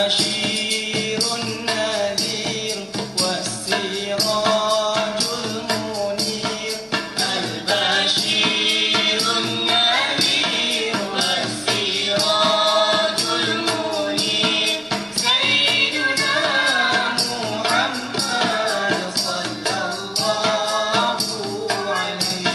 البشير النذير والسراج المنير البشير النذير والسراج المنير سيدنا محمد صلى الله عليه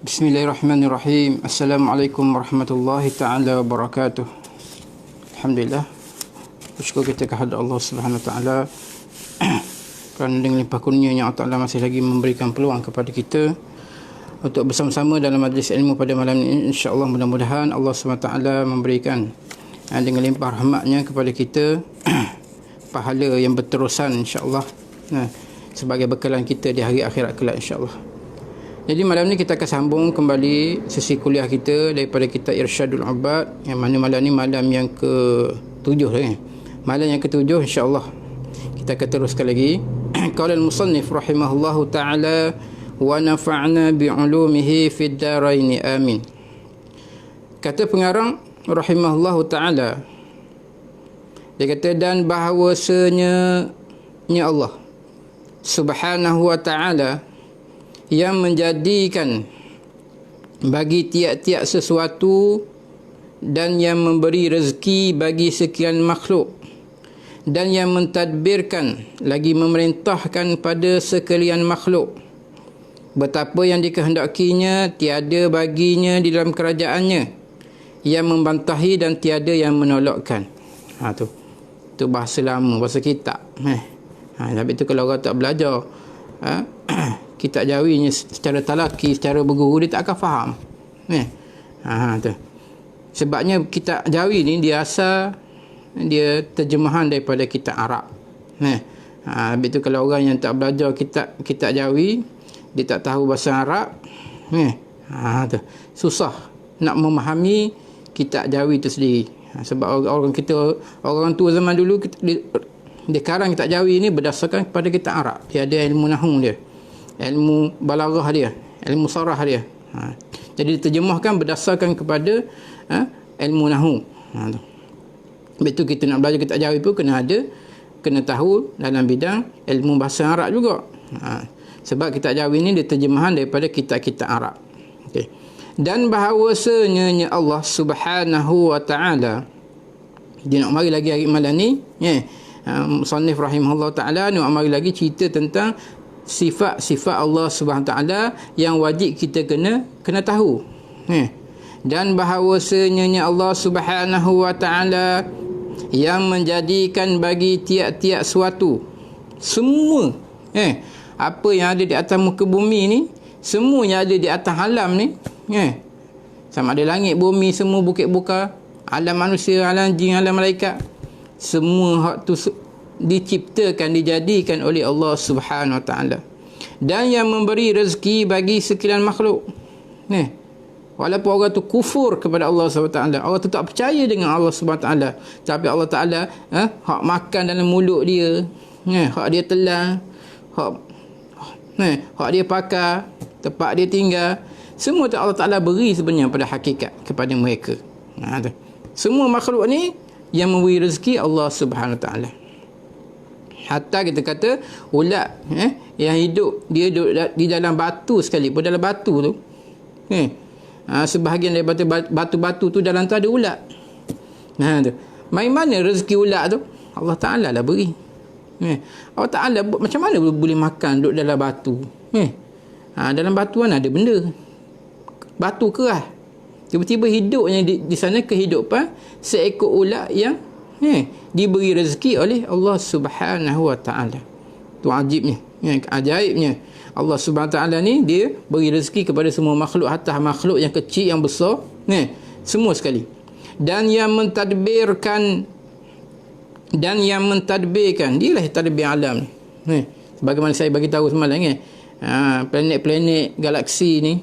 Bismillahirrahmanirrahim. Assalamualaikum warahmatullahi ta'ala wabarakatuh. Alhamdulillah, bersyukur kita kepada Allah Subhanahu wa ta'ala kerana dengan limpah kurnia-Nya Allah Ta'ala masih lagi memberikan peluang kepada kita untuk bersama-sama dalam majlis ilmu pada malam ini. InsyaAllah mudah-mudahan Allah Subhanahu wa ta'ala memberikan dengan limpah rahmat-Nya kepada kita pahala yang berterusan insyaAllah, sebagai bekalan kita di hari akhirat kelak insyaAllah. Jadi malam ni kita akan sambung kembali sesi kuliah kita daripada kitab Irsyadul Ubad, yang mana malam ni malam yang ke-7 kan. Malam yang ke-7 insya-Allah kita akan teruskan lagi. Qala al-musannif rahimahullahu taala wa nafa'na bi'ulumihi fid darain amin. Kata pengarang rahimahullahu taala, dia kata, dan bahawasanya Allah Subhanahu wa taala yang menjadikan bagi tiap-tiap sesuatu dan yang memberi rezeki bagi sekian makhluk dan yang mentadbirkan lagi memerintahkan pada sekalian makhluk betapa yang dikehendakinya tiada baginya di dalam kerajaannya yang membantahi dan tiada yang menolakkan. Tu bahasa lama, bahasa kitab. Tapi tu kalau orang tak belajar kitab Jawinya secara talaki, secara berguru, dia tak akan faham. Tu. Sebabnya kitab Jawi ni dia asal dia terjemahan daripada kitab Arab. Habis tu kalau orang yang tak belajar kitab Jawi, dia tak tahu bahasa Arab, tu susah nak memahami kitab Jawi itu sendiri. Sebab orang tua zaman dulu dia karang kitab Jawi ni berdasarkan kepada kitab Arab. Dia ada ilmu nahwu dia, ilmu balaghah dia, ilmu sarah dia. Jadi diterjemahkan berdasarkan kepada ilmu nahwu. Tu. Betul kita nak belajar kitab Jawi pun kena tahu dalam bidang ilmu bahasa Arab juga. Sebab kitab Jawi ni dia terjemahan daripada kitab-kitab Arab. Okey. Dan bahawasanya Allah Subhanahu wa taala dia nak mari lagi hari malam ni, musannif rahimahullah taala nak mari lagi cerita tentang sifat-sifat Allah Subhanahu taala yang wajib kita kena tahu. Dan bahawasanya Allah Subhanahu wa taala yang menjadikan bagi tiap-tiap suatu semua apa yang ada di atas muka bumi ni, semua yang ada di atas alam ni, sama ada langit, bumi, semua bukit buka, alam manusia, alam jin, alam malaikat, semua hak tu diciptakan, dijadikan oleh Allah Subhanahu wa taala. Dan yang memberi rezeki bagi sekalian makhluk. Walaupun orang tu kufur kepada Allah Subhanahu wa taala, orang tu tak percaya dengan Allah Subhanahu wa taala, tapi Allah Taala hak makan dalam mulut dia, hak dia telan, hak dia pakai, tempat dia tinggal, semua tu Allah Taala beri sebenarnya pada hakikat kepada mereka. Semua makhluk ni yang memberi rezeki Allah Subhanahu wa taala. Hatta kita kata ulat yang hidup, dia duduk di dalam batu sekalipun, dalam batu tu sebahagian daripada batu-batu tu dalam tu ada ulat. Tu. Main mana rezeki ulat tu? Allah Ta'ala lah beri. Allah Ta'ala macam mana boleh makan duduk dalam batu? Dalam batuan ada benda. Batu keras. Tiba-tiba hidupnya di sana kehidupan seekor ulat yang diberi rezeki oleh Allah Subhanahu wa taala. Tu ajibnya, ajaibnya. Allah Subhanahu wa taala ni dia beri rezeki kepada semua makhluk, hatta makhluk yang kecil yang besar, semua sekali. Dan yang mentadbirkan dialah tadbir alam ni. Sebagaimana saya bagi tahu semalam planet-planet galaksi ni,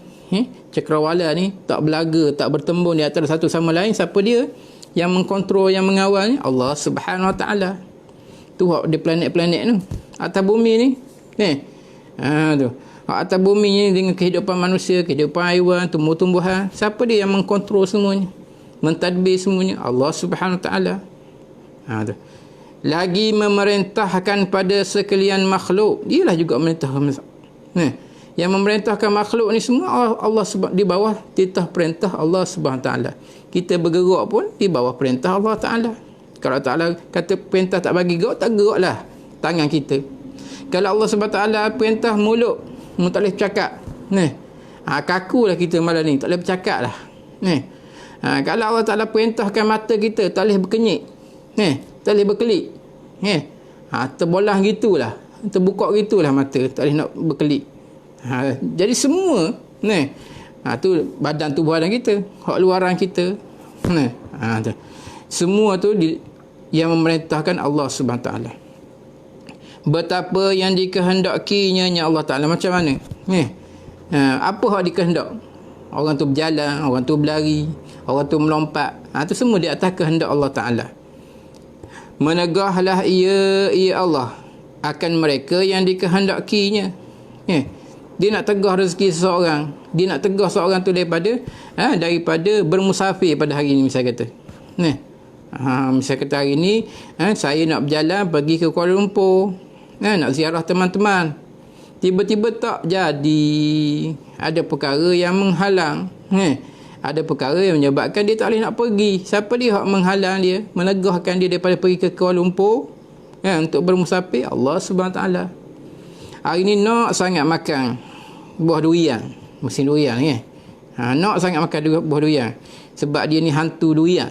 cakrawala ni tak belaga, tak bertembung di antara satu sama lain. Siapa dia yang mengkontrol, yang mengawal ni? Allah Subhanahu wa taala. Tu hak dia planet-planet tu atas bumi ni. Tu. Atas bumi ni dengan kehidupan manusia, kehidupan haiwan, tumbuh-tumbuhan, siapa dia yang mengkontrol semuanya, mentadbir semuanya? Allah Subhanahu wa taala. Tu. Lagi memerintahkan pada sekalian makhluk, dialah juga memerintah. Yang memerintahkan makhluk ni semua Allah di bawah titah perintah Allah Subhanahu wa taala. Kita bergerak pun di bawah perintah Allah Taala. Kalau Taala kata perintah tak bagi gerak, tak geraklah tangan kita. Kalau Allah Subhanahu wa taala perintah mulut, tak boleh bercakap. Kakulah kita malam ni, tak boleh bercakap lah. Kalau Allah Taala perintahkan mata kita, tak boleh berkenyit. Tak boleh berkelip. Terbolah gitulah, terbuka gitulah mata, tak boleh nak berkelip. Jadi semua tu badan tubuh badan kita, hak luaran kita, semua tu yang memerintahkan Allah Subhanahu wa taala. Betapa yang dikehendakinya Allah Taala, macam mana? Apa hak dikehendak? Orang tu berjalan, orang tu berlari, orang tu melompat, tu semua di atas kehendak Allah Taala. Menegahlah ia Allah akan mereka yang dikehendakinya. Dia nak tegah rezeki seseorang, dia nak tegah seorang tu daripada bermusafir pada hari ni, misal kata. Misal kata hari ni saya nak berjalan pergi ke Kuala Lumpur, nak ziarah teman-teman. Tiba-tiba tak jadi, ada perkara yang menghalang. Ada perkara yang menyebabkan dia tak boleh nak pergi. Siapa dia yang menghalang dia, menegahkan dia daripada pergi ke Kuala Lumpur untuk bermusafir? Allah Subhanahu wa taala. Hari ni nak sangat makan buah durian, musim durian nak sangat makan buah durian sebab dia ni hantu durian.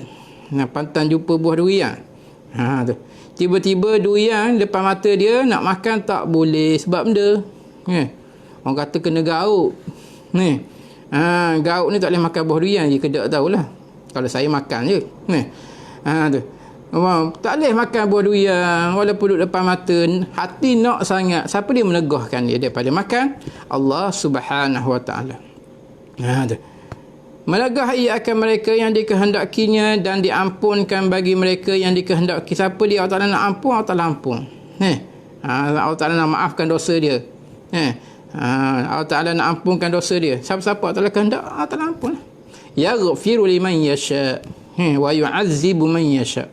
Pantang jumpa buah durian. Tu. Tiba-tiba durian depan mata dia, nak makan tak boleh sebab benda. Orang kata kena gauk. Gauk ni tak boleh makan buah durian, je kedak tahulah. Kalau saya makan je. Tu. Tak boleh makan buah durian walaupun duduk depan mata. Hati nak sangat. Siapa dia menegahkan dia daripada makan? Allah Subhanahu wa taala. Menegah ia akan mereka yang dikehendakinya dan diampunkan bagi mereka yang dikehendaki. Siapa dia Allah Taala nak ampun, Allah Taala ampun. Allah Taala nak maafkan dosa dia. Allah Ta'ala nak ampunkan dosa dia. Siapa-siapa Allah Ta'ala kehendak, Allah Ta'ala ampun. Yaghfiru liman yasha wa yu'azzibu man yasha.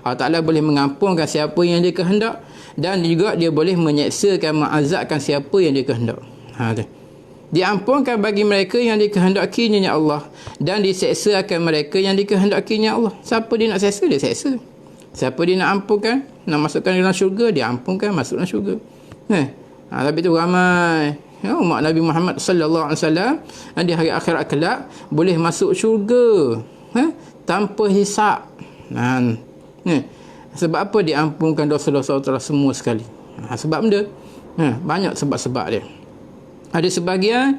Allah Ta'ala boleh mengampunkan siapa yang dia kehendak, dan juga dia boleh menyeksakan, mengazabkan siapa yang dia kehendak. Diampunkan bagi mereka yang dikehendakinya ya Allah, dan diseksakan mereka yang dikehendakinya Allah. Siapa dia nak seksa, dia seksa. Siapa dia nak ampunkan, nak masukkan dalam syurga, dia ampunkan, masuk dalam syurga. Tapi tu ramai umat Nabi Muhammad sallallahu alaihi wasallam di hari akhirat kelak boleh masuk syurga tanpa hisap. Sebab apa diampunkan dosa-dosa Allah semua sekali? Sebab benda banyak sebab-sebab dia. Ada sebahagian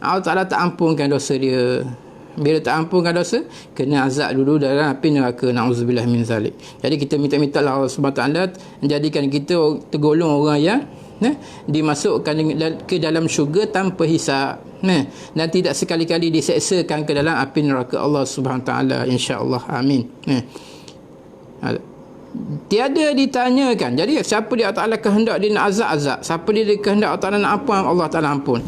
Allah Ta'ala tak ampunkan dosa dia. Bila tak ampunkan dosa, kena azab dulu dalam api neraka. Na'udzubillah min zalik. Jadi kita minta Allah Subhanahu Wa Ta'ala menjadikan kita tergolong orang yang dimasukkan ke dalam syurga tanpa hisab, dan tidak sekali-kali diseksakan ke dalam api neraka Allah Subhanahu Wa Ta'ala, insya-Allah. Amin. Tiada ditanyakan. Jadi siapa dia Allah Ta'ala kehendak dia nak azab. Siapa dia kehendak Allah Ta'ala nak ampun, Allah Ta'ala ampun.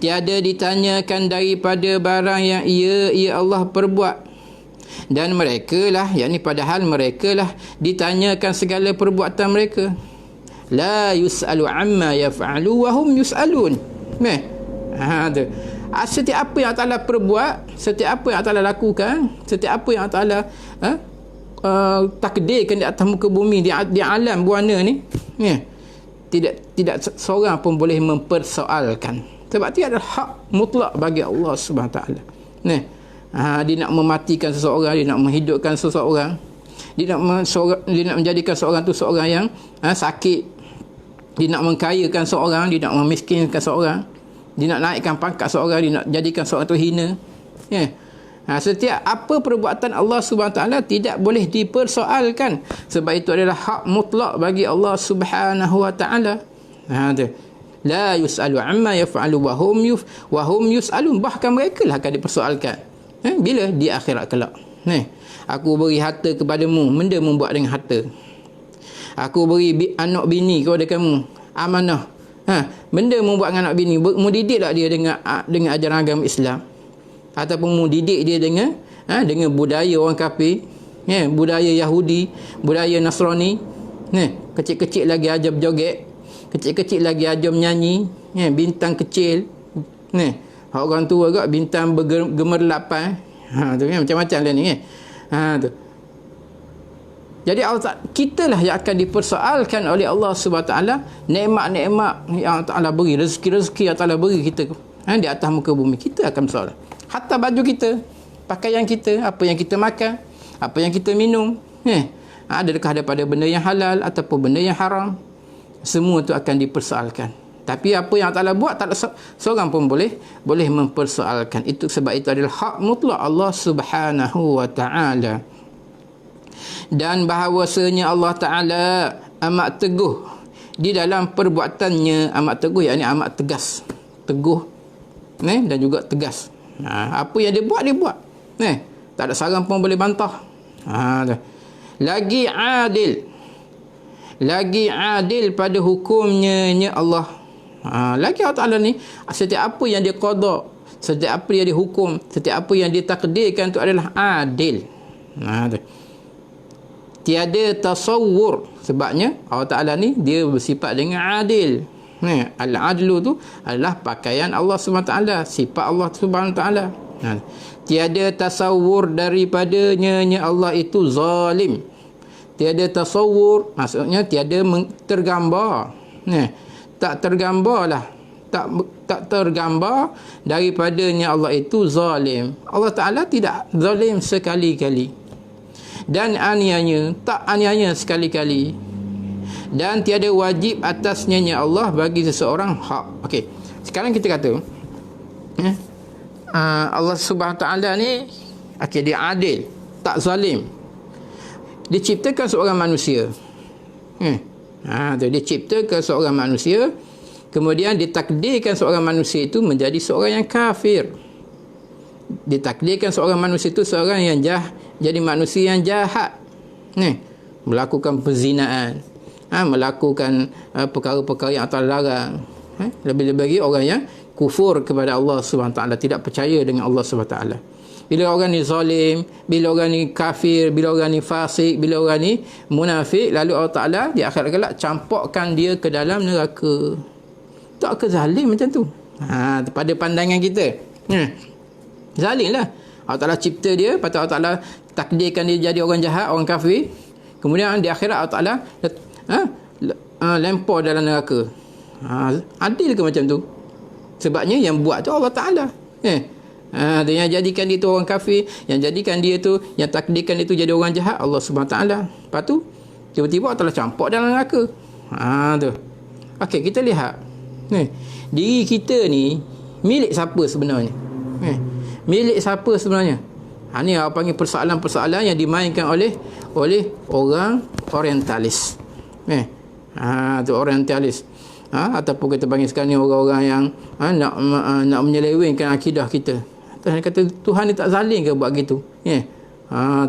Tiada ditanyakan daripada barang yang ia Allah perbuat. Dan mereka lah, yakni padahal mereka lah ditanyakan segala perbuatan mereka. La yus'alu amma yaf'alu wa hum yus'alun. Setiap apa yang Allah Ta'ala perbuat, setiap apa yang Allah Ta'ala lakukan, setiap apa yang Allah Ta'ala takdirkan di atas muka bumi, di alam buana ni, tidak seorang pun boleh mempersoalkan. Sebab dia adalah hak mutlak bagi Allah Subhanahu Wa Ta'ala. Dia nak mematikan seseorang, dia nak menghidupkan seseorang, dia nak menjadikan seorang tu seorang yang sakit, dia nak mengkayakan seorang, dia nak memiskinkan seorang, dia nak naikkan pangkat seorang, dia nak jadikan seorang tu hina. Setiap apa perbuatan Allah Subhanahu Wa Ta'ala tidak boleh dipersoalkan, sebab itu adalah hak mutlak bagi Allah Subhanahu Wa Ta'ala. La yus'alu amma yaf'alu wa hum yus'alun. Bahkan mereka lah akan dipersoalkan. Bila? Di akhirat kelak. Aku beri harta kepadamu, benda membuat dengan harta. Aku beri anak bini kepada kamu, amanah. Benda membuat dengan anak bini, mendidik tak dia dengan ajaran agama Islam, ataupun mendidik dia dengan budaya orang kafir, budaya Yahudi, budaya Nasrani. Kecil-kecil lagi ajar berjoget, kecil-kecil lagi ajar menyanyi, bintang kecil, orang tua agak bintang bergemerlapan, tu macam-macam lah ni. Tu. Jadi kita lah yang akan dipersoalkan oleh Allah Subhanahu Wa Ta'ala nikmat-nikmat yang Allah Ta'ala beri, rezeki-rezeki yang Allah Ta'ala beri kita di atas muka bumi. Kita akan bersoal. Hatta baju kita, pakaian kita, apa yang kita makan, apa yang kita minum, adakah daripada benda yang halal ataupun benda yang haram, semua tu akan dipersoalkan. Tapi apa yang Allah Ta'ala buat, tak ada seorang pun boleh mempersoalkan. Itu sebab itu adalah hak mutlak Allah Subhanahu Wa Ta'ala. Dan bahawasanya Allah Ta'ala amat teguh di dalam perbuatannya. Amat teguh, yakni amat tegas. Teguh dan juga tegas. Apa yang dia buat, dia buat. Tak ada seorang pun boleh bantah. Lagi adil. Lagi adil pada hukumnya Allah. Lagi Allah Ta'ala ni, setiap apa yang dia qada, setiap apa yang dia hukum, setiap apa yang dia takdirkan itu adalah adil. Tiada tasawur. Sebabnya Allah Ta'ala ni dia bersifat dengan adil. Al-adlu tu adalah pakaian Allah SWT, sifat Allah SWT. Tiada tasawur daripadanya Allah itu zalim. Tiada tasawur, maksudnya tiada tergambar. Tak tergambarlah, tak tergambar daripadanya Allah itu zalim. Allah Ta'ala tidak zalim sekali-kali, dan aniaya, tak aniaya sekali-kali, dan tiada wajib atasnya Allah bagi seseorang hak. Okey, sekarang kita kata Allah Subhanahu Ta'ala ni dia adil, tak zalim. Dia ciptakan seorang manusia. Dia ciptakan seorang manusia, kemudian ditakdirkan seorang manusia itu menjadi seorang yang kafir. Ditakdirkan seorang manusia itu seorang yang jadi manusia yang jahat, melakukan perzinaan, melakukan perkara-perkara yang Allah larang, Lebih-lebih lagi orang yang kufur kepada Allah Subhanahu Taala, tidak percaya dengan Allah Subhanahu Taala. Bila orang ni zalim, bila orang ni kafir, bila orang ni fasik, bila orang ni munafik, lalu Allah Taala di akhirat kelak campurkan dia ke dalam neraka. Tak ke zalim macam tu? Pada pandangan kita. Zalim lah. Allah Taala cipta dia, lepas tu Allah Taala takdirkan dia jadi orang jahat, orang kafir. Kemudian di akhirat Allah Taala lempar dalam neraka. Adil ke macam tu? Sebabnya yang buat tu Allah Ta'ala. Yang jadikan dia tu orang kafir, yang jadikan dia tu, yang takdirkan dia tu jadi orang jahat, Allah Subhanahu Ta'ala. Lepas tu tiba-tiba Allah Ta'ala campur dalam neraka. Tu. Okey, kita lihat. Diri kita ni milik siapa sebenarnya? Milik siapa sebenarnya? Ni apa panggil persoalan-persoalan yang dimainkan oleh orang orientalis. Tu orientalis. Ataupun kita panggil sekarang ni orang-orang yang nak menyelewengkan akidah kita. Tuhan kata Tuhan ni tak zalim ke buat gitu?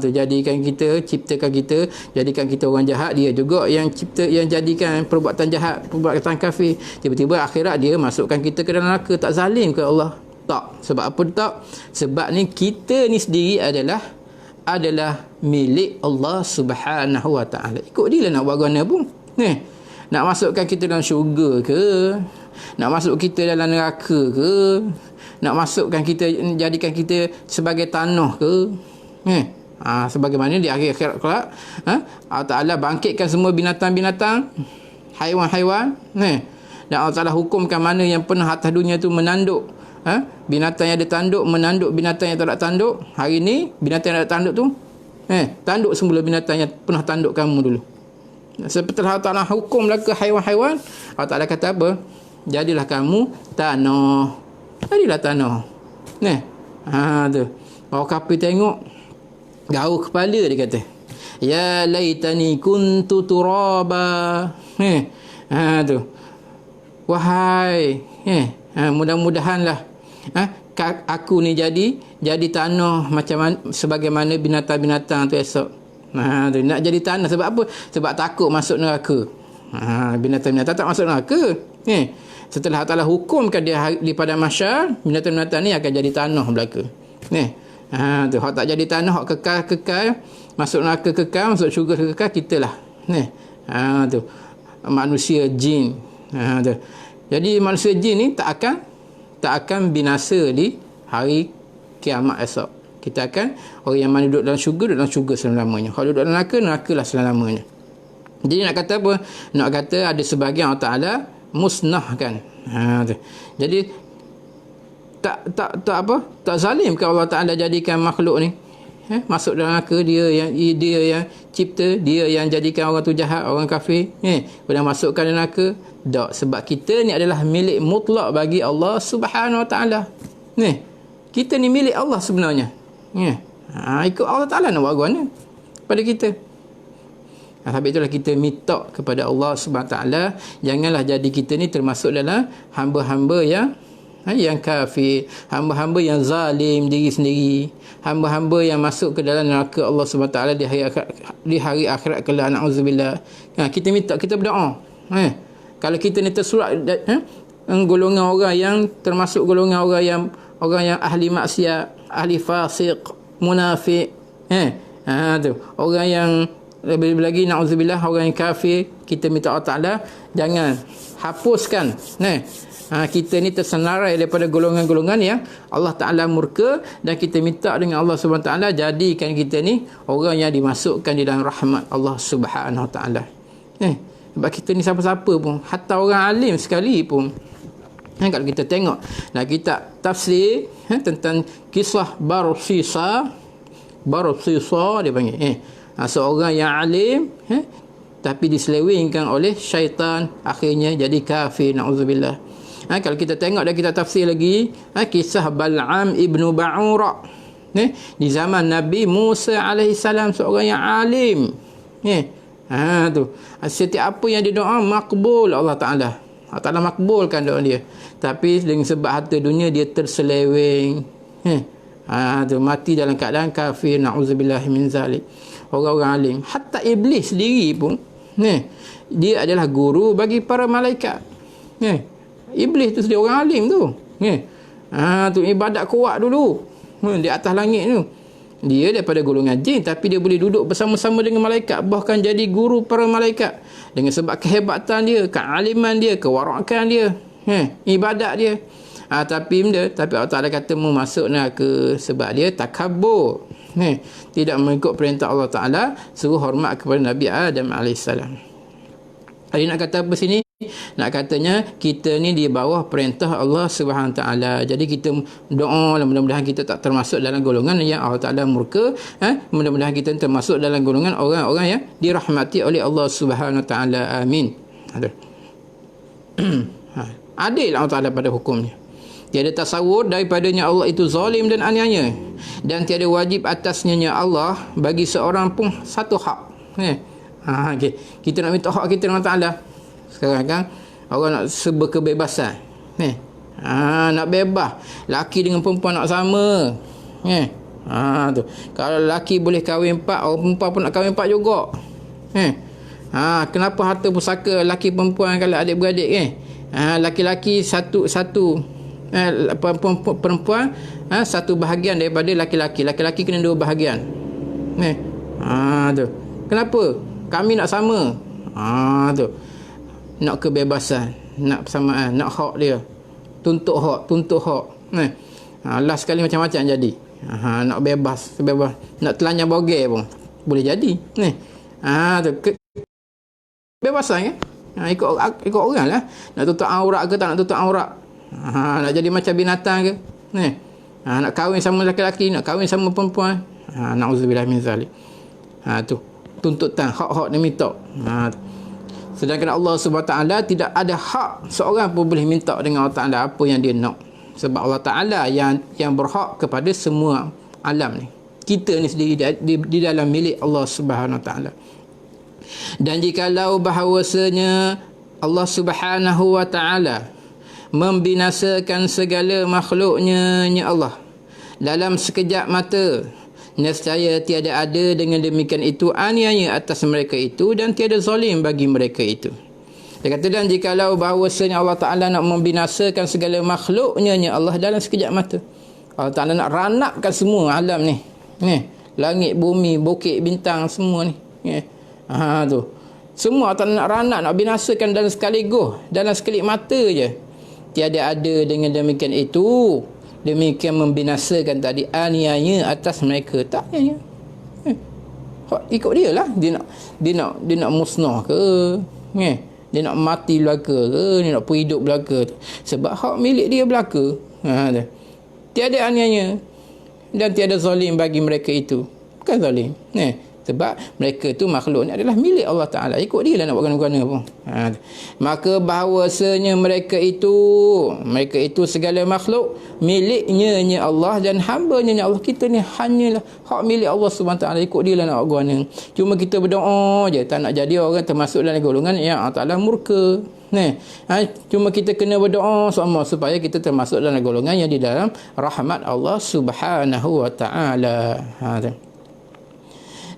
Tu jadikan kita, ciptakan kita, jadikan kita orang jahat, dia juga yang cipta, yang jadikan perbuatan jahat, perbuatan kafir. Tiba-tiba akhirat dia masukkan kita ke dalam neraka. Tak zalim ke Allah? Tak. Sebab apa tak? Sebab ni kita ni sendiri adalah milik Allah Subhanahu Wa Taala. Ikut dia lah nak buat guna pun. Nak masukkan kita dalam syurga ke? Nak masuk kita dalam neraka ke? Nak masukkan kita, jadikan kita sebagai tanah ke? Sebagaimana di akhir-akhir kelak, Allah Ta'ala bangkitkan semua binatang-binatang, haiwan-haiwan. Dan Allah Ta'ala hukumkan mana yang pernah atas dunia tu menanduk. Binatang yang ada tanduk, menanduk binatang yang tak ada tanduk. Hari ni, binatang yang ada tanduk tu, tanduk semula binatang yang pernah tanduk kamu dulu. Setelah Allah Ta'ala hukumlah ke haiwan-haiwan, Allah Ta'ala kata apa? Jadilah kamu tanah. Jadilah tanah. Tu. Bawa kapal tengok, gaul kepala dia kata. Ya laitani kuntu turaba. Tu. Wahai, mudah-mudahanlah aku ni jadi tanah macam sebagaimana binatang-binatang tu esok. Nak jadi tanah sebab apa? Sebab takut masuk neraka. Binatang-binatang tak masuk neraka. Setelah Allah hukumkan dia di padang mahsyar, binatang-binatang ni akan jadi tanah belaka. Tu hak tak jadi tanah, hak kekal masuk neraka kekal, masuk syurga kekal, kitalah. Tu manusia jin. Tu. Jadi manusia jin ni tak akan binasa di hari kiamat esok. Kita akan, orang yang mana duduk dalam syurga selama-lamanya. Kalau duduk dalam neraka, nerakalah selama-lamanya. Jadi nak kata apa? Nak kata ada sebahagian Allah Ta'ala musnahkan. Jadi tak zalim ke Allah Ta'ala jadikan makhluk ni masuk dalam neraka, dia yang cipta, dia yang jadikan orang tu jahat, orang kafir, kemudian masukkan dalam neraka. Tak, sebab kita ni adalah milik mutlak bagi Allah Subhanahu Wa Ta'ala. Kita ni milik Allah sebenarnya. Ikut Allah Ta'ala nak buat guna pada kita. Sebab itulah kita minta kepada Allah Subhanahu Wa Ta'ala, janganlah jadi kita ni termasuk dalam hamba-hamba yang kafir, hamba-hamba yang zalim diri sendiri, hamba-hamba yang masuk ke dalam neraka Allah Subhanahu Wa Ta'ala di hari akhirat kelak. Na'udzubillah. Kita minta, kita berdoa. Kalau kita ni tersurat golongan orang yang termasuk golongan orang yang ahli maksiat, ahli fasik, munafik, tu orang yang lebih lagi na'udzubillah, orang yang kafir, kita minta Allah Ta'ala jangan hapuskan kita ni tersenarai daripada golongan-golongan yang Allah Ta'ala murka, dan kita minta dengan Allah Subhanahu Ta'ala jadikan kita ni orang yang dimasukkan di dalam rahmat Allah Subhanahu Ta'ala. Sebab kita ni siapa-siapa pun, hatta orang alim sekali pun, kalau kita tengok kitab tafsir tentang kisah Barsisa dia panggil, seorang yang alim tapi diselewengkan oleh syaitan, akhirnya jadi kafir. Na'udzubillah. Kalau kita tengok dan kita tafsir lagi kisah Bal'am ibnu Ba'ura di zaman Nabi Musa alaihissalam, seorang yang alim. Tu setiap apa yang dia doa makbul Allah Ta'ala. Allah Ta'ala makbulkan doa dia, tapi dengan sebab harta dunia dia terseleweng. Tu mati dalam keadaan kafir. Na'udzubillah min zalik. Orang-orang alim, hatta iblis sendiri pun dia adalah guru bagi para malaikat. Iblis tu dia orang alim tu. Tu ibadat kuat dulu. Di atas langit tu. Dia daripada golongan jin, tapi dia boleh duduk bersama-sama dengan malaikat, bahkan jadi guru para malaikat dengan sebab kehebatan dia, kealiman dia, kewarakan dia, ibadat dia. Tapi Allah Ta'ala kata masuk neraka sebab dia takabur, tidak mengikut perintah Allah Ta'ala, suruh hormat kepada Nabi Adam AS. Jadi nak kata apa sini? Nak katanya kita ni di bawah perintah Allah Subhanahu Taala. Jadi kita doa mudah-mudahan kita tak termasuk dalam golongan yang Allah Taala murka. Mudah-mudahan kita termasuk dalam golongan orang-orang yang dirahmati oleh Allah Subhanahu Taala. Amin. Adil Allah Taala pada hukumnya. Tiada tasawur daripadanya Allah itu zalim dan aniaya, dan tiada wajib atasnya Allah bagi seorang pun satu hak. Okay. Kita nak minta hak kita dengan Allah Taala. Sekarang kan orang nak serba kebebasan. Nak bebas. Laki dengan perempuan nak sama. Tu. Kalau laki boleh kahwin 4, orang perempuan pun nak kahwin 4 juga. Kenapa harta pusaka laki perempuan kalau adik-beradik laki-laki satu perempuan satu bahagian daripada laki-laki. Laki-laki kena 2 bahagian. Tu. Kenapa? Kami nak sama. Tu. Nak kebebasan, nak persamaan, nak hak dia. Tuntut hak. Last sekali macam-macam jadi. Nak bebas. Nak telanjang bogel pun boleh jadi. Tu. Kebebasan ikut orang lah. Nak tutup aurat ke tak nak tutup aurat. Nak jadi macam binatang ke. Nak kahwin sama lelaki, nak kahwin sama perempuan. Na'udzubillah min zalik. Tu. Tuntutan, hak-hak dia minta. Sedangkan Allah Subhanahu Taala tidak ada hak seorang pun boleh minta dengan Allah Taala apa yang dia nak. Sebab Allah Taala yang berhak kepada semua alam ni. Kita ni sendiri di dalam milik Allah Subhanahu Taala. Dan jikalau bahawasanya Allah Subhanahu wa Taala membinasakan segala makhluknya Allah dalam sekejap mata, nescaya tiada ada dengan demikian itu aniaya atas mereka itu, dan tiada zalim bagi mereka itu. Dia kata, dan jikalau bahawasanya Allah Ta'ala nak membinasakan segala makhluknya Allah dalam sekejap mata, Allah Ta'ala nak ranapkan semua alam ni, langit, bumi, bukit, bintang, semua ni. Tu. Semua Allah Ta'ala nak ranap, nak binasakan dalam sekaligus, dalam sekelip mata je. Tiada ada dengan demikian itu, demikian membinasakan tadi aniaya atas mereka. Tak aniaya. Ikut dia lah. Dia nak musnah ke? Dia nak mati belaka ke? Dia nak hidup belaka? Sebab hak milik dia belaka. Tiada aniaya dan tiada zalim bagi mereka itu. Bukan zalim. Sebab mereka tu makhluk ni adalah milik Allah Ta'ala. Ikut dia lah nak buat guna-guna pun. Maka bahawasanya mereka itu segala makhluk miliknya Allah dan hambanya Allah. Kita ni hanyalah hak milik Allah SWT. Ikut dia lah nak buat guna. Cuma kita berdoa je, tak nak jadi orang termasuk dalam golongan yang Allah Ta'ala murka. Cuma kita kena berdoa sama supaya kita termasuk dalam golongan yang di dalam rahmat Allah Subhanahu wa Ta'ala.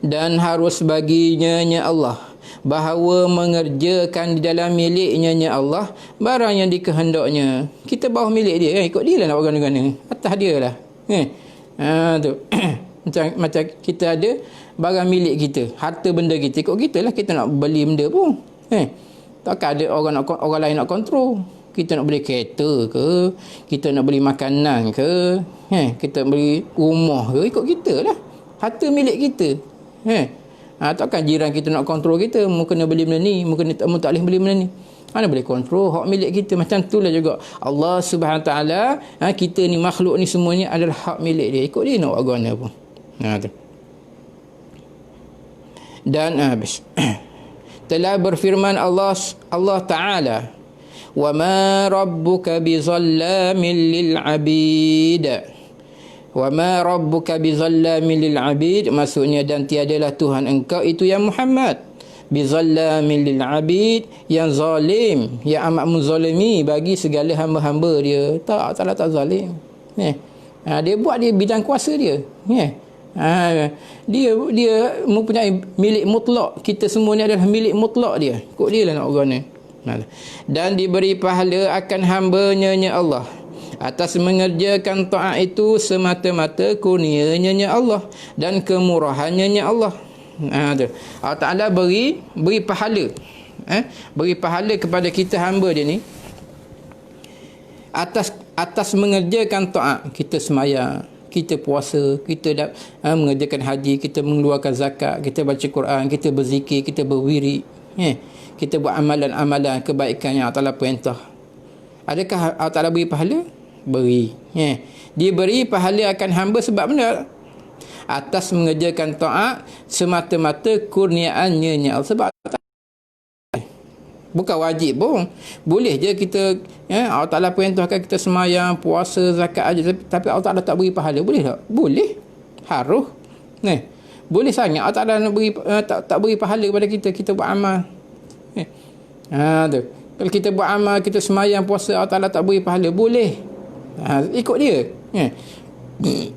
Dan harus baginya Allah bahawa mengerjakan di dalam miliknya Allah barang yang dikehendaknya. Kita bawah milik dia, ikut dia lah nak bergana-gana. Atas dia lah. Tu. macam kita ada barang milik kita, harta benda kita, ikut kita lah kita nak beli benda pun. Takkan ada orang lain nak kontrol. Kita nak beli kereta ke, kita nak beli makanan ke, kita beli rumah ke, ikut kita lah. Harta milik kita. Takkan jiran kita nak kontrol kita, mu kena beli benda ni, mu tak boleh beli benda ni. Mana boleh kontrol hak milik kita. Macam itulah juga Allah Subhanahu Taala, kita ni makhluk ni semuanya adalah hak milik dia. Ikut dia nak buat guna pun. Tu. Dan telah berfirman Allah Taala, wa ma rabbuka bizallamin lil abid. Wa ma rabbuka bizallamin lil abid, maksudnya dan tiadalah Tuhan engkau itu yang Muhammad bizallamin lil abid, yang zalim, yang amat menzalimi bagi segala hamba-hamba dia. Tak zalim. Dia buat dia bidang kuasa dia. Dia mempunyai milik mutlak. Kita semua ni adalah milik mutlak dia. Ikut dia lah nak guna. Dan diberi pahala akan hamba-Nya Allah atas mengerjakan taat itu semata-mata kurnia-Nya Allah dan kemurahan-Nya Allah. Allah Ta'ala beri pahala, beri pahala kepada kita hamba dia ni atas mengerjakan taat. Kita sembahyang, kita puasa, kita mengerjakan haji, kita mengeluarkan zakat, kita baca Quran, kita berzikir, kita berwirid, kita buat amalan-amalan kebaikan yang Allah Ta'ala perintah. Adakah Allah Ta'ala beri pahala? Beri. Dia beri pahala akan hamba sebab benda atas mengerjakan taat semata-mata kurniaannya Allah. Sebab bukan wajib pun, boleh je kita, Allah Ta'ala perintahkan kita semayang, puasa, zakat aja, tapi Allah Ta'ala tak beri pahala, boleh tak? Boleh, harus. Boleh sangat Allah Ta'ala nak beri, tak beri pahala kepada kita. Kita buat amal, tu. Kalau kita buat amal, kita semayang, puasa, Allah Ta'ala tak beri pahala, boleh, ikut dia.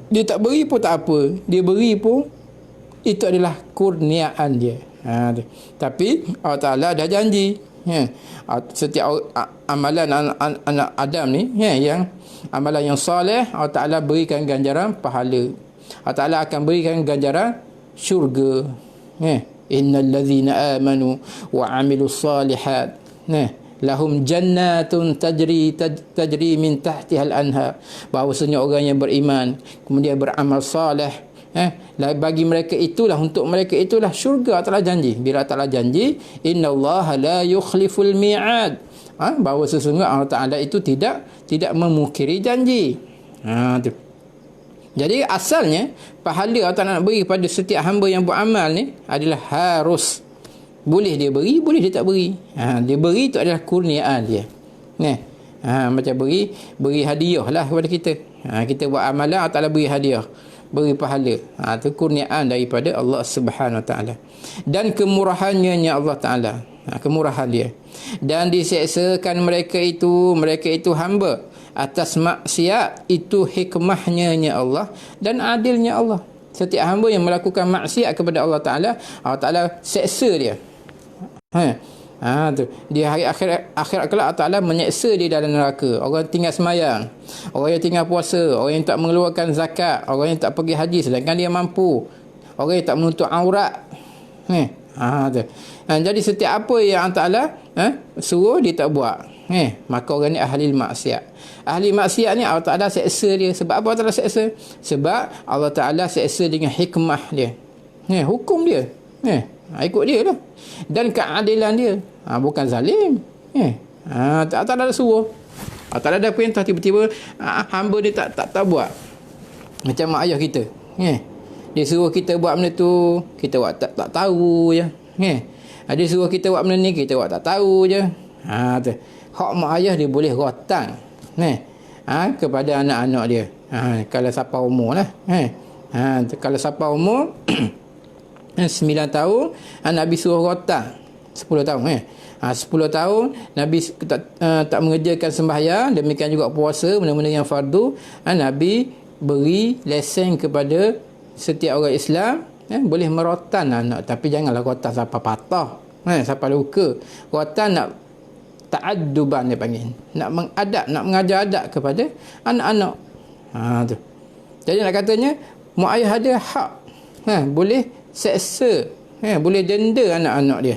Dia tak beri pun tak apa, dia beri pun itu adalah kurniaan dia. Tapi Allah Ta'ala dah janji, setiap amalan anak Adam ni, yang amalan yang soleh, Allah Ta'ala berikan ganjaran pahala. Allah Ta'ala akan berikan ganjaran syurga. Innal ladzina amanu wa amilus salihat lahum jannatun tajri min tahtiha al-anhar. Bahawasanya orang yang beriman kemudian beramal soleh, bagi mereka itulah, untuk mereka itulah syurga. Allah Ta'ala janji. Bila Allah Ta'ala janji, innallaha la yukhliful mi'ad, bahawa sesungguhnya Allah Ta'ala itu tidak memungkiri janji. Tu. Jadi asalnya pahala Allah Ta'ala nak beri pada setiap hamba yang beramal ni adalah harus. Boleh dia beri, boleh dia tak beri. Dia beri itu adalah kurniaan dia. Macam beri hadiah lah kepada kita. Kita buat amalan, Allah Ta'ala beri hadiah, beri pahala. Itu kurniaan daripada Allah Subhanahu Wa Ta'ala. Dan kemurahannya Allah Ta'ala, kemurahan dia. Dan diseksakan mereka itu hamba atas maksiat, itu hikmahnya Allah dan adilnya Allah. Setiap hamba yang melakukan maksiat kepada Allah Ta'ala, Allah Ta'ala seksa dia. Tu. Di hari akhirat kelak Allah Ta'ala menyeksa dia dalam neraka. Orang tinggal semayang, orang yang tinggal puasa, orang yang tak mengeluarkan zakat, orang yang tak pergi haji sedangkan dia mampu, orang yang tak menutup aurat. Tu. Jadi setiap apa yang Allah Ta'ala suruh dia tak buat, maka orang ni ahli maksiat. Ahli maksiat ni Allah Ta'ala seksa dia. Sebab apa Allah Ta'ala seksa? Sebab Allah Ta'ala seksa dengan hikmah dia, hukum dia, ikut dia lah, dan keadilan dia. Bukan zalim. Allah Ta'ala dah suruh, Allah Ta'ala dah perintah, tiba-tiba hamba dia tak buat. Macam mak ayah kita, dia suruh kita buat benda tu, kita buat tak tahu je. Dia suruh kita buat benda ni, kita buat tak tahu je. Tu. Hak mak ayah dia boleh rotan kepada anak-anak dia. Kalau siapa umur lah. Kalau siapa umur 9 tahun, Nabi suruh rotan 10 tahun. 10 tahun Nabi tak mengerjakan sembahyang, demikian juga puasa, benda-benda yang fardu. Nabi beri lesen kepada setiap orang Islam, boleh merotan anak, tapi janganlah rotan sampai patah, sampai luka. Rotan nak ta'adduban dia panggil, nak mengajar adab kepada anak-anak. Tu. Jadi nak katanya mak ayah ada hak, boleh seksa, boleh denda anak-anak dia.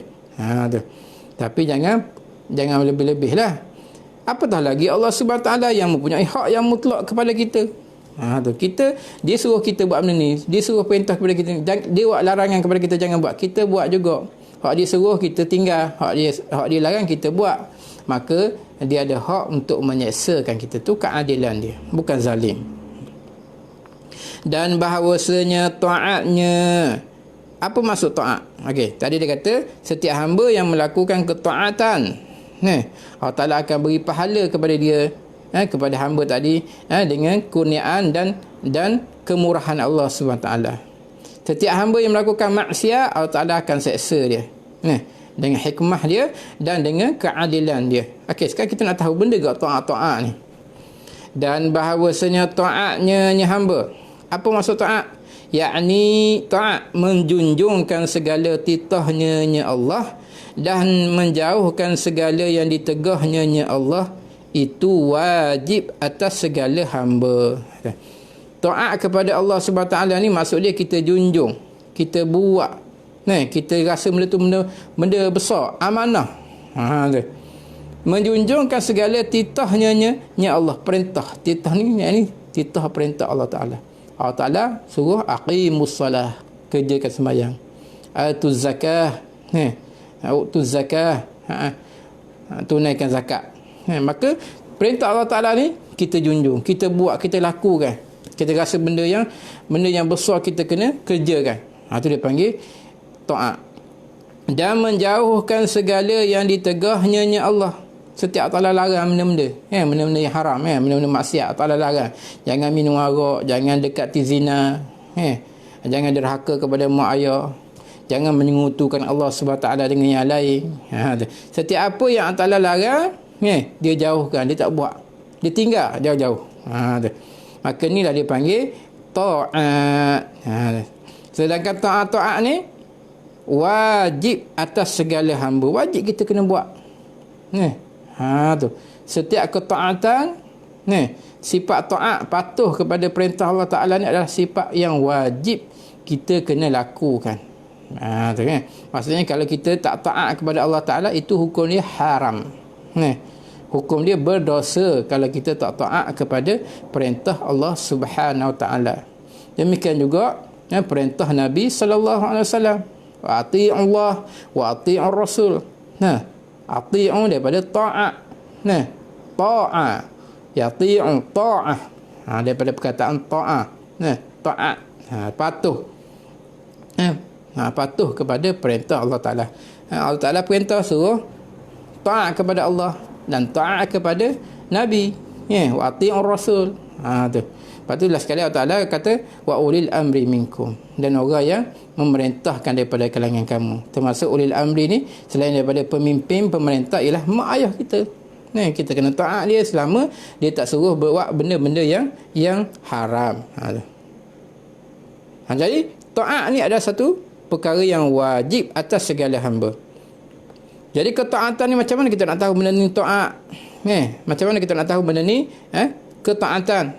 Tu. Tapi jangan lebih-lebih lah. Apatah lagi Allah Subhanahu Wa Ta'ala yang mempunyai hak yang mutlak kepada kita. Tu. Dia suruh kita buat benda ni, dia suruh perintah kepada kita, dia buat larangan kepada kita jangan buat, kita buat juga. Hak dia suruh kita tinggal, hak dia larang kita buat. Maka dia ada hak untuk menyeksakan kita. Tu keadilan dia, bukan zalim. Dan bahawasanya taatnya, apa maksud taat? Okey, tadi dia kata setiap hamba yang melakukan ketaatan, Allah Ta'ala akan beri pahala kepada dia, kepada hamba tadi, dengan kurniaan dan kemurahan Allah Subhanahu Wa Ta'ala. Setiap hamba yang melakukan maksiat, Allah Ta'ala akan seksa dia, dengan hikmah dia dan dengan keadilan dia. Okey, sekarang kita nak tahu benda ke taat ni. Dan bahawasanya taatnya hamba. Apa maksud taat? yakni taat menjunjungkan segala titahnya Allah dan menjauhkan segala yang ditegahnya Allah, itu wajib atas segala hamba. Taat kepada Allah Subhanahu Wa Taala ni maksud dia kita junjung, kita buat, kita rasa benda tu benda besar, amanah. Menjunjungkan segala titahnya Allah, perintah. Titah ni titah perintah Allah Taala. Allah Taala suruh aqimus salah, kerjakan sembahyang. Atuz zakah, utuz zakah, tunaikan zakat. Maka perintah Allah Taala ni kita junjung, kita buat, kita lakukan. Kita rasa benda yang besar kita kena kerjakan. Itu dia panggil taat. Dan menjauhkan segala yang ditegahnya Allah. Setiap Allah larang benda-benda, benda-benda yang haram, benda-benda maksiat Allah larang. Jangan minum arak, jangan dekati zina, jangan derhaka kepada mak ayah, jangan menyekutukan Allah Subhanahu Taala dengan yang lain. Setiap apa yang Allah larang, dia jauhkan, dia tak buat, dia tinggal jauh-jauh. Maka inilah dia panggil taat. Sedangkan taat ni wajib atas segala hamba, wajib kita kena buat. Tu. Setiap ketaatan, sifat taat, patuh kepada perintah Allah Taala ni adalah sifat yang wajib kita kena lakukan. Tu kan. Maksudnya kalau kita tak taat kepada Allah Taala, itu hukum dia haram. Hukum dia berdosa kalau kita tak taat kepada perintah Allah Subhanahu Wa Taala. Demikian juga perintah Nabi sallallahu alaihi wasallam, wa ati'u Allah wa ati'ur Rasul. Ati'u daripada ta'at. Ta'at. Yati'u ta'ah. Daripada perkataan ta'ah. Ta'at. Patuh. Patuh kepada perintah Allah Ta'ala. Allah Ta'ala perintah suruh ta'at kepada Allah dan ta'at kepada Nabi. Wa ati'u Rasul. Tu. Lepas tu sekali Allah Ta'ala kata wa ulil amri minkum, dan orang yang memerintahkan daripada kalangan kamu. Termasuk ulil amri ni selain daripada pemimpin pemerintah ialah mak ayah kita. Kita kena taat dia selama dia tak suruh buat benda-benda yang haram. Jadi taat ni adalah satu perkara yang wajib atas segala hamba. Jadi ketaatan ni macam mana kita nak tahu benda ni taat? Macam mana kita nak tahu benda ni ketaatan?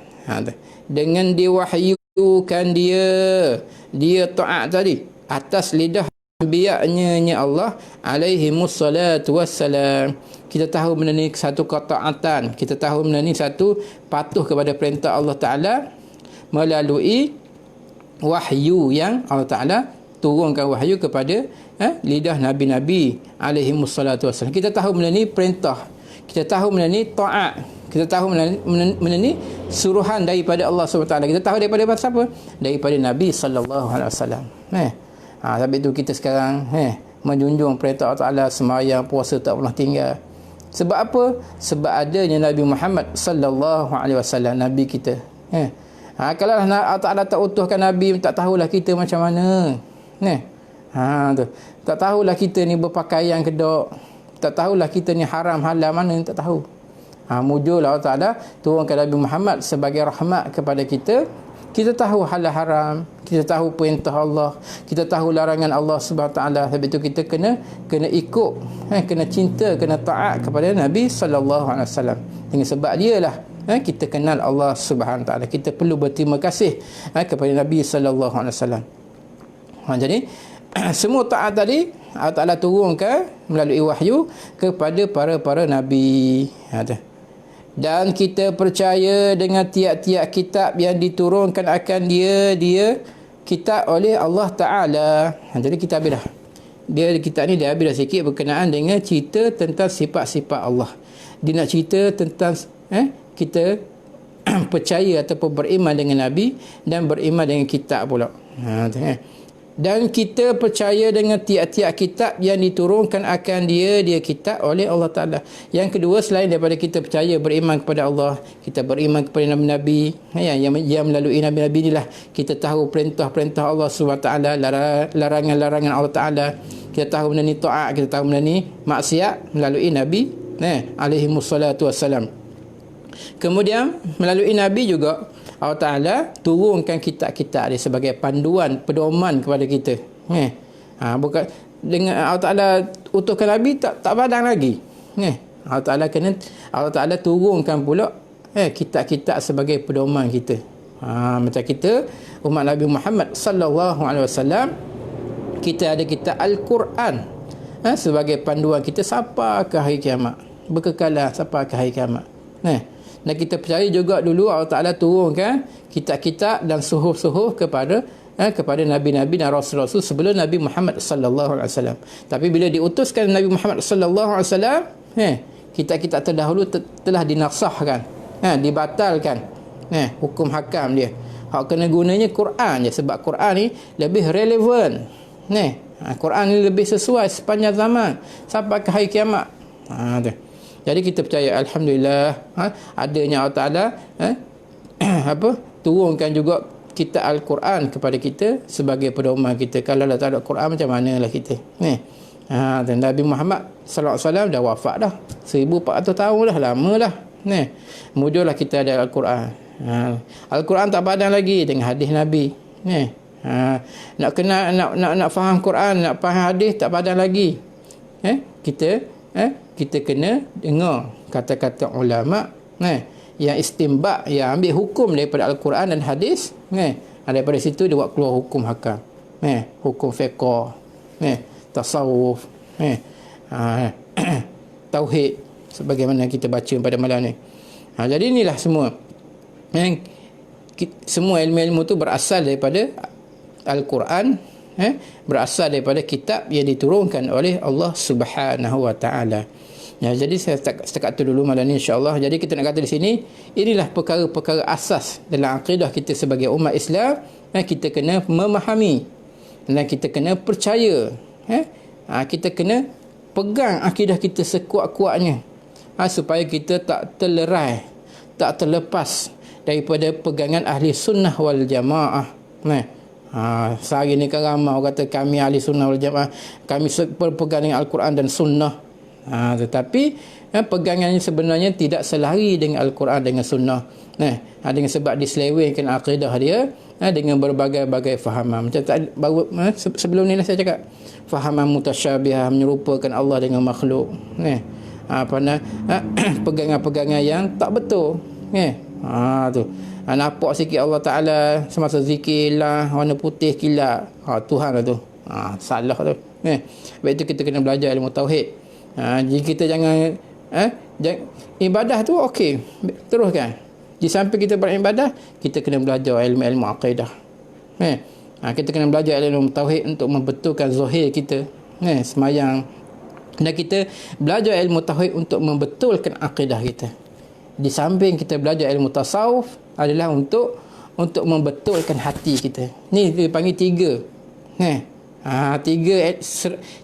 Dengan diwahyukan dia taat tadi atas lidah anbiya-nya Allah alaihimus salatu wassalam. Kita tahu benda ni satu ketaatan, kita tahu benda ni satu patuh kepada perintah Allah Taala melalui wahyu yang Allah Taala turunkan wahyu kepada lidah nabi-nabi alaihimus salatu wassalam. Kita tahu benda ni perintah, kita tahu benda ni taat, kita tahu benda ni suruhan daripada Allah SWT. Kita tahu daripada siapa? Daripada Nabi SAW. Sebab itu kita sekarang menjunjung perintah Allah Ta'ala, sembahyang, puasa tak pernah tinggal. Sebab apa? Sebab adanya Nabi Muhammad SAW, Nabi kita. Kalau Allah Ta'ala tak utuhkan Nabi, tak tahulah kita macam mana. Tu. Tak tahulah kita ni berpakaian ke tak. Tak tahulah kita ni haram halal mana, tak tahu. Mujur Allah Ta'ala turunkan Nabi Muhammad sebagai rahmat kepada kita. Kita tahu halal haram, kita tahu perintah Allah, kita tahu larangan Allah Subhanahu Taala. Sebab itu kita kena ikut, kena cinta, kena taat kepada Nabi sallallahu alaihi wasallam. Dengan sebab dialah kita kenal Allah Subhanahu Taala. Kita perlu berterima kasih kepada Nabi sallallahu alaihi wasallam. Jadi semua taat tadi Allah Taala turunkan melalui wahyu kepada para nabi. Dan kita percaya dengan tiap-tiap kitab yang diturunkan akan dia kitab oleh Allah Ta'ala. Jadi kita habis dah. Kitab ni dia habis dah sikit berkenaan dengan cerita tentang sifat-sifat Allah. Dia nak cerita tentang kita percaya ataupun beriman dengan Nabi dan beriman dengan kitab pula. Dan kita percaya dengan tiap-tiap kitab yang diturunkan akan dia kitab oleh Allah Ta'ala. Yang kedua, selain daripada kita percaya beriman kepada Allah, kita beriman kepada Nabi-Nabi yang melalui Nabi-Nabi inilah kita tahu perintah-perintah Allah SWT, larangan-larangan Allah Ta'ala. Kita tahu benda ni taat, kita tahu benda ni maksiat melalui Nabi alaihimussalatu wassalam. Kemudian melalui Nabi juga Allah Ta'ala turunkan kitab-kitab dia sebagai panduan, pedoman kepada kita. Bukan dengan Allah Ta'ala utuskan Nabi tak padang lagi. Allah Ta'ala turunkan pula kitab-kitab sebagai pedoman kita. Macam kita umat Nabi Muhammad sallallahu alaihi wasallam, kita ada kitab Al-Quran sebagai panduan kita sampai ke hari kiamat, berkekalan sampai ke hari kiamat. Dan kita percaya juga dulu Allah Ta'ala turunkan kitab-kitab dan suhuf-suhuf kepada Nabi-Nabi dan Rasul-Rasul sebelum Nabi Muhammad sallallahu alaihi wasallam. Tapi bila diutuskan Nabi Muhammad sallallahu alaihi wasallam, kitab-kitab terdahulu telah dinasahkan, dibatalkan, hukum hakam dia. Hak kena gunanya Quran je, sebab Quran ni lebih relevan. Quran ni lebih sesuai sepanjang zaman sampai ke hari kiamat. Jadi kita percaya alhamdulillah adanya Allah Taala turunkan juga kitab Al-Quran kepada kita sebagai pedoman kita. Kalau dah tak ada Quran macam manalah kita. Dan Nabi Muhammad sallallahu alaihi wasallam dah wafat dah 1400 tahun dah, lama dah. Mujurlah kita ada Al-Quran. Al-Quran tak padan lagi dengan hadis Nabi. Nak faham Quran, nak faham hadis tak padan lagi. Kita kena dengar kata-kata ulama yang istinbat, yang ambil hukum daripada Al-Quran dan hadis. Daripada situ dia buat keluar hukum hakam, hukum fiqh, tasawuf, tauhid, sebagaimana kita baca pada malam ni. Jadi inilah semua. Semua ilmu-ilmu tu berasal daripada Al-Quran, berasal daripada kitab yang diturunkan oleh Allah Subhanahu wa taala. Jadi saya setakat tu dulu malam ni insya-Allah. Jadi kita nak kata di sini, inilah perkara-perkara asas dalam akidah kita sebagai umat Islam. Kita kena memahami dan kita kena percaya. Kita kena pegang akidah kita sekuat-kuatnya, supaya kita tak terlerai, tak terlepas daripada pegangan ahli sunnah wal jamaah. Sehari ni kan ramai orang kata kami ahli sunnah wal jamaah, kami berpegang dengan Al-Quran dan sunnah. Tetapi pegangannya sebenarnya tidak selari dengan Al-Quran dengan sunnah. Dengan sebab diselewengkan akidah dia dengan berbagai-bagai fahaman. Macam baru sebelum ni lah saya cakap, fahaman mutasyabihah, menyerupakan Allah dengan makhluk. Pegangan-pegangan yang tak betul. Tu nampak sikit Allah Ta'ala semasa zikir lah, warna putih kilat, Tuhan lah tu. Salah tu. Sebab itu kita kena belajar ilmu tauhid. Jadi kita jangan ibadah tu okey, teruskan. Di samping kita beribadah, kita kena belajar ilmu-ilmu akidah. Kita kena belajar ilmu tauhid untuk membetulkan zahir kita, semayang. Dan kita belajar ilmu tauhid untuk membetulkan akidah kita. Di samping kita belajar ilmu tasawuf adalah untuk membetulkan hati kita. Ni dipanggil tiga.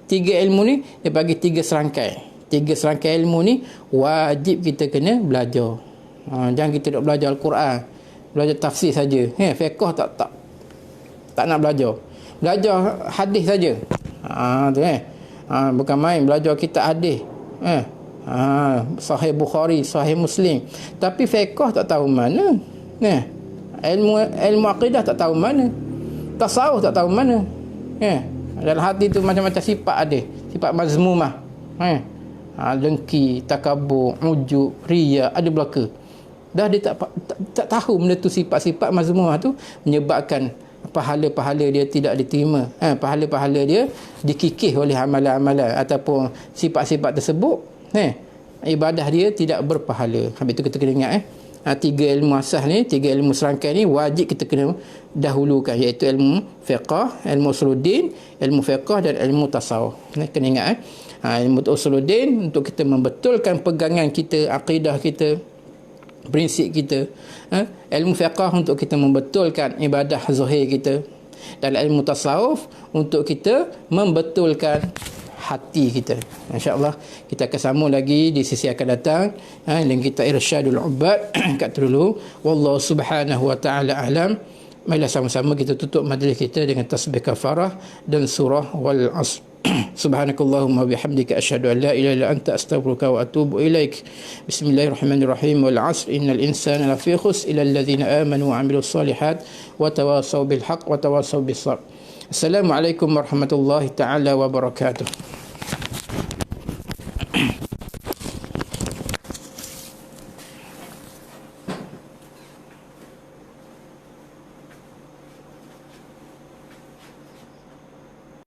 Tiga ilmu ni dia bagi tiga serangkai. Tiga serangkai ilmu ni wajib kita kena belajar. Jangan kita duk belajar Al-Quran, belajar tafsir saja. Fiqh tak nak belajar. Belajar hadis saja. Bukan main belajar kitab hadis. Sahih Bukhari, Sahih Muslim. Tapi fiqh tak tahu mana. Ilmu akidah tak tahu mana. Tasawuf tak tahu mana. Dalam hati tu macam-macam sifat ada. Sifat mazmumah. Dengki, takabur, ujub, riya, ada belaka. Dah dia tak tahu benda tu, sifat-sifat mazmumah tu menyebabkan pahala-pahala dia tidak diterima. Pahala-pahala dia dikikis oleh amalan-amalan ataupun sifat-sifat tersebut. Ibadah dia tidak berpahala. Habis tu kita kena ingat tiga ilmu asas ni, tiga ilmu serangkai ni wajib kita kena dahulukan, iaitu ilmu fiqh, ilmu usuluddin, ilmu fiqh dan ilmu tasawuf. Kena ingat ilmu usuluddin untuk kita membetulkan pegangan kita, akidah kita, prinsip kita. Ilmu fiqh untuk kita membetulkan ibadah zahir kita, dan ilmu tasawuf untuk kita membetulkan hati kita. InsyaAllah kita akan sambung lagi di sesi akan datang dengan kita Irsyadul Ubad. Kat dulu, wallahu subhanahu wa ta'ala alam. Marilah sama-sama kita tutup majlis kita dengan tasbih kafarah dan surah wal asr. Subhanakallahumma bihamdika asyhadu an la ilaha illa anta astaghfiruka wa atubu ilaik. Bismillahirrahmanirrahim. Wal 'asr innal insana lafi khusr illa alladhina amanu wa 'amilus solihat wa tawasaw bil haqq wa tawasaw bis sabr. Assalamualaikum warahmatullahi taala wabarakatuh.